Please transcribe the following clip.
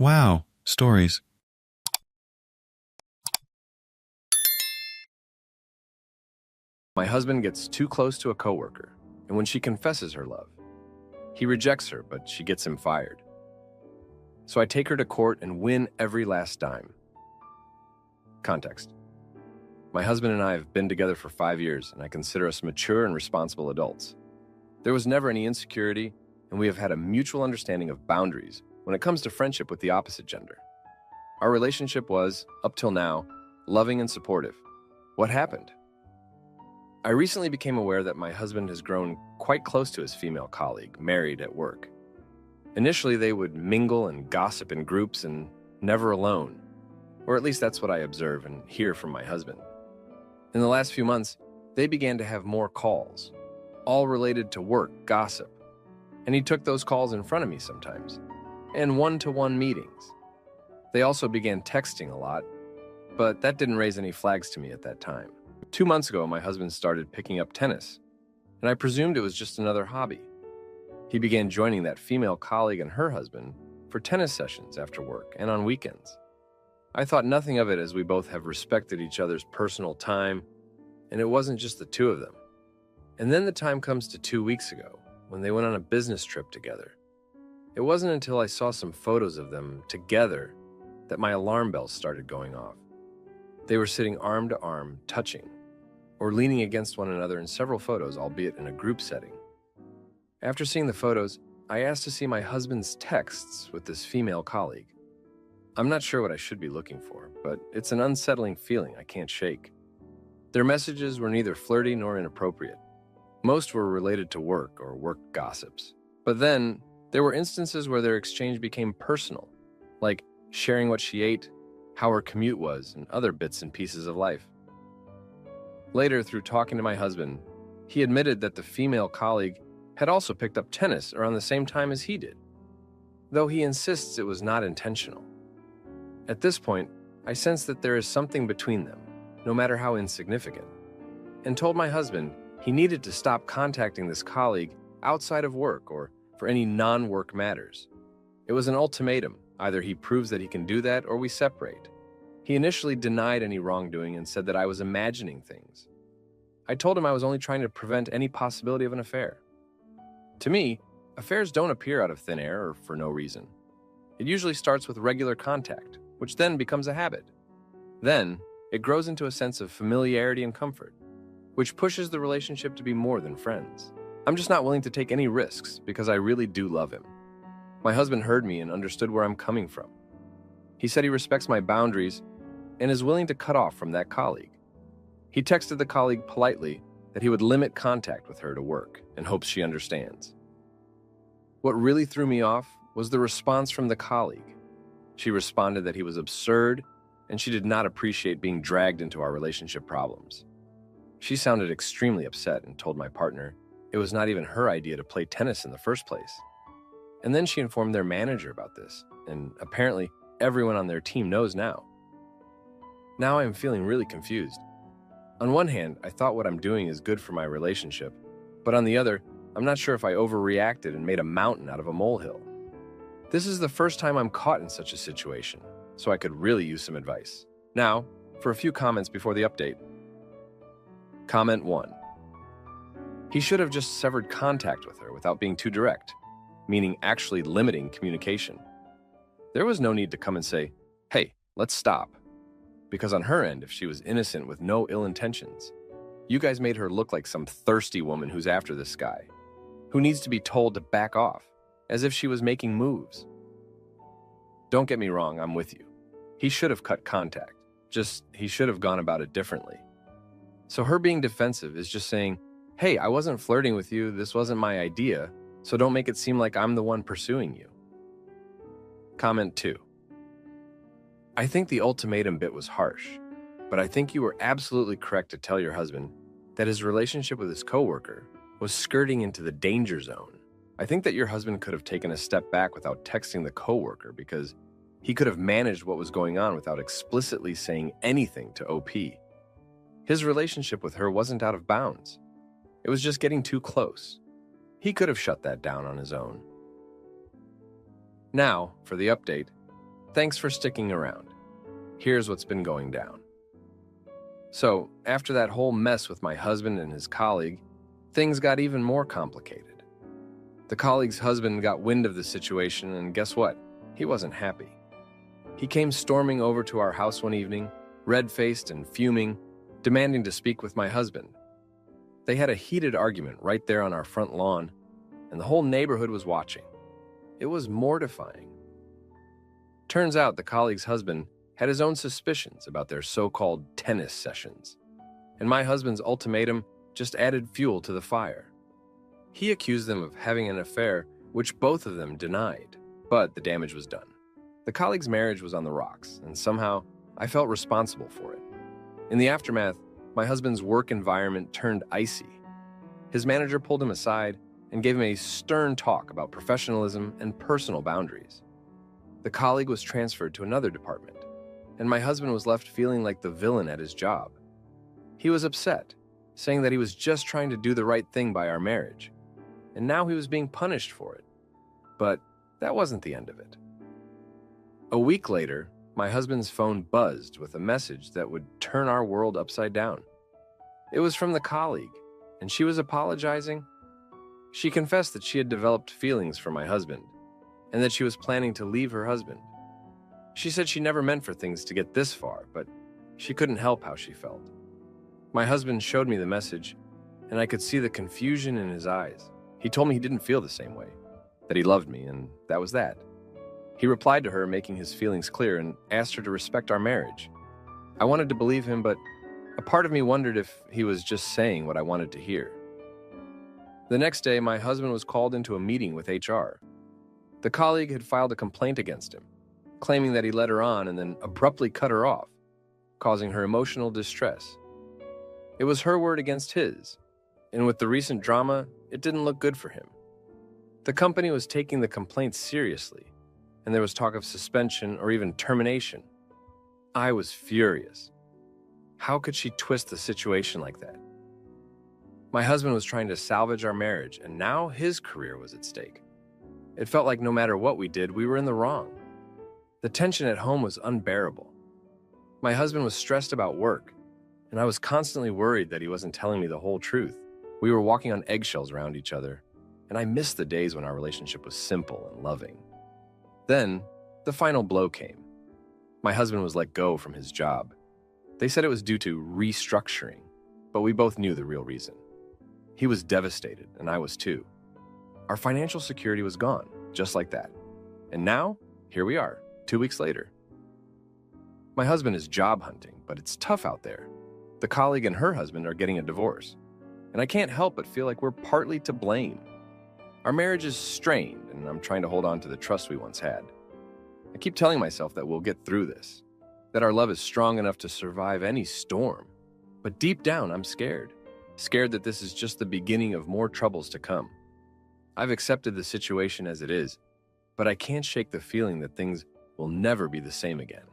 Wow, stories. My husband gets too close to a coworker, and when she confesses her love, he rejects her, but she gets him fired. So I take her to court and win every last dime. Context. My husband and I have been together for 5 years, and I consider us mature and responsible adults. There was never any insecurity, and we have had a mutual understanding of boundaries when it comes to friendship with the opposite gender. Our relationship was, up till now, loving and supportive. What happened? I recently became aware that my husband has grown quite close to his female colleague, married at work. Initially, they would mingle and gossip in groups and never alone, or at least that's what I observe and hear from my husband. In the last few months, they began to have more calls, all related to work gossip, and he took those calls in front of me sometimes, and one-to-one meetings. They also began texting a lot, but that didn't raise any flags to me at that time. 2 months ago, my husband started picking up tennis, and I presumed it was just another hobby. He began joining that female colleague and her husband for tennis sessions after work and on weekends. I thought nothing of it as we both have respected each other's personal time, and it wasn't just the two of them. And then the time comes to 2 weeks ago, when they went on a business trip together. It wasn't until I saw some photos of them together that my alarm bells started going off. They were sitting arm to arm, touching, or leaning against one another in several photos, albeit in a group setting. After seeing the photos, I asked to see my husband's texts with this female colleague. I'm not sure what I should be looking for, but it's an unsettling feeling I can't shake. Their messages were neither flirty nor inappropriate. Most were related to work or work gossips. But then, there were instances where their exchange became personal, like sharing what she ate, how her commute was, and other bits and pieces of life. Later, through talking to my husband, he admitted that the female colleague had also picked up tennis around the same time as he did, though he insists it was not intentional. At this point, I sense that there is something between them, no matter how insignificant, and told my husband he needed to stop contacting this colleague outside of work or for any non-work matters. It was an ultimatum. Either he proves that he can do that or we separate. He initially denied any wrongdoing and said that I was imagining things. I told him I was only trying to prevent any possibility of an affair. To me, affairs don't appear out of thin air or for no reason. It usually starts with regular contact, which then becomes a habit. Then, it grows into a sense of familiarity and comfort, which pushes the relationship to be more than friends. I'm just not willing to take any risks because I really do love him. My husband heard me and understood where I'm coming from. He said he respects my boundaries and is willing to cut off from that colleague. He texted the colleague politely that he would limit contact with her to work and hopes she understands. What really threw me off was the response from the colleague. She responded that he was absurd and she did not appreciate being dragged into our relationship problems. She sounded extremely upset and told my partner it was not even her idea to play tennis in the first place. And then she informed their manager about this, and apparently everyone on their team knows now. Now I am feeling really confused. On one hand, I thought what I'm doing is good for my relationship, but on the other, I'm not sure if I overreacted and made a mountain out of a molehill. This is the first time I'm caught in such a situation, so I could really use some advice. Now, for a few comments before the update. Comment 1. He should have just severed contact with her without being too direct, meaning actually limiting communication. There was no need to come and say, "Hey, let's stop." Because on her end, if she was innocent with no ill intentions, you guys made her look like some thirsty woman who's after this guy, who needs to be told to back off, as if she was making moves. Don't get me wrong, I'm with you. He should have cut contact, just he should have gone about it differently. So her being defensive is just saying, "Hey, I wasn't flirting with you, this wasn't my idea, so don't make it seem like I'm the one pursuing you." Comment 2. I think the ultimatum bit was harsh, but I think you were absolutely correct to tell your husband that his relationship with his coworker was skirting into the danger zone. I think that your husband could have taken a step back without texting the coworker because he could have managed what was going on without explicitly saying anything to OP. His relationship with her wasn't out of bounds. It was just getting too close. He could have shut that down on his own. Now, for the update, Thanks for sticking around. Here's what's been going down. So, after that whole mess with my husband and his colleague, things got even more complicated. The colleague's husband got wind of the situation, and guess what? He wasn't happy. He came storming over to our house one evening, red-faced and fuming, demanding to speak with my husband. They had a heated argument right there on our front lawn, and the whole neighborhood was watching. It was mortifying. Turns out the colleague's husband had his own suspicions about their so-called tennis sessions, and my husband's ultimatum just added fuel to the fire. He accused them of having an affair, which both of them denied, but the damage was done. The colleague's marriage was on the rocks, and somehow I felt responsible for it. In the aftermath, my husband's work environment turned icy. His manager pulled him aside and gave him a stern talk about professionalism and personal boundaries. The colleague was transferred to another department, and my husband was left feeling like the villain at his job. He was upset, saying that he was just trying to do the right thing by our marriage, and now he was being punished for it. But that wasn't the end of it. A week later, my husband's phone buzzed with a message that would turn our world upside down. It was from the colleague, and she was apologizing. She confessed that she had developed feelings for my husband, and that she was planning to leave her husband. She said she never meant for things to get this far, but she couldn't help how she felt. My husband showed me the message, and I could see the confusion in his eyes. He told me he didn't feel the same way, that he loved me, and that was that. He replied to her, making his feelings clear, and asked her to respect our marriage. I wanted to believe him, but a part of me wondered if he was just saying what I wanted to hear. The next day, my husband was called into a meeting with HR. The colleague had filed a complaint against him, claiming that he led her on and then abruptly cut her off, causing her emotional distress. It was her word against his, and with the recent drama, it didn't look good for him. The company was taking the complaint seriously, and there was talk of suspension or even termination. I was furious. How could she twist the situation like that? My husband was trying to salvage our marriage, and now his career was at stake. It felt like no matter what we did, we were in the wrong. The tension at home was unbearable. My husband was stressed about work, and I was constantly worried that he wasn't telling me the whole truth. We were walking on eggshells around each other, and I missed the days when our relationship was simple and loving. Then, the final blow came. My husband was let go from his job. They said it was due to restructuring, but we both knew the real reason. He was devastated, and I was too. Our financial security was gone, just like that. And now, here we are, 2 weeks later. My husband is job hunting, but it's tough out there. The colleague and her husband are getting a divorce, and I can't help but feel like we're partly to blame. Our marriage is strained, and I'm trying to hold on to the trust we once had. I keep telling myself that we'll get through this, that our love is strong enough to survive any storm. But deep down, I'm scared. Scared that this is just the beginning of more troubles to come. I've accepted the situation as it is, but I can't shake the feeling that things will never be the same again.